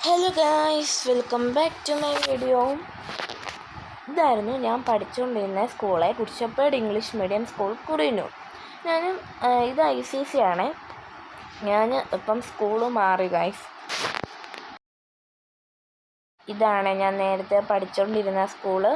Hello guys, welcome back to my video. ഇതായിരുന്നു ഞാൻ പഠിച്ചുകൊണ്ടിരുന്ന സ്കൂളെ Kurishappedu English medium school Kuriyannur. ഇത് ICC ആണ്. ഞാൻ ഇപ്പം സ്കൂൾ മാറി ഗായ്സ്. ഇതാണ് ഞാൻ നേരത്തെ പഠിച്ചുകൊണ്ടിരുന്ന സ്കൂള്.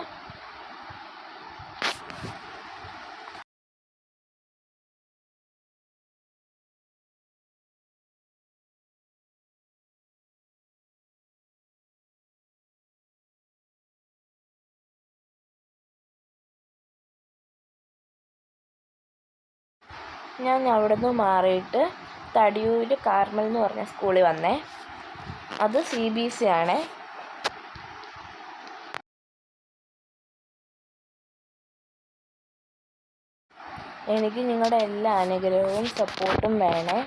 ഞാൻ അവിടെ നിന്ന് മാറിയിട്ട് തടിയൂർ കാർമൽ എന്ന് പറഞ്ഞ സ്കൂളിൽ വന്നേ. അത് CBSE ആണ്. എനിക്ക് നിങ്ങളുടെ എല്ലാ അനുഗ്രഹവും സപ്പോർട്ടും വേണേ.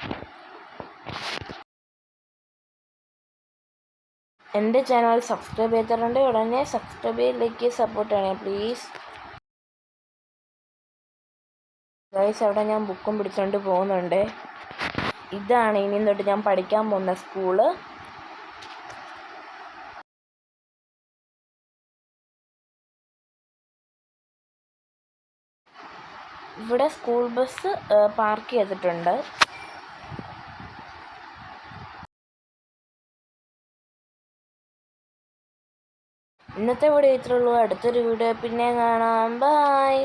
എൻ്റെ ചാനൽ സബ്സ്ക്രൈബ് ചെയ്തിട്ടുണ്ട്. ഉടനെ സബ്സ്ക്രൈബ് ചെയ്തിലേക്ക് സപ്പോർട്ട് ചെയ്യണേ പ്ലീസ് ഗൈസ്. അവിടെ ഞാൻ ബുക്കും പിടിച്ചുകൊണ്ട് പോകുന്നുണ്ട്. ഇതാണ് ഇനി തൊട്ട് ഞാൻ പഠിക്കാൻ പോകുന്ന സ്കൂള്. ഇവിടെ സ്കൂൾ ബസ് പാർക്ക് ചെയ്തിട്ടുണ്ട്. ഇന്നത്തെ വീഡിയോ ഇത്രയുള്ളൂ. അടുത്തൊരു വീഡിയോ പിന്നെ കാണാം. ബൈ.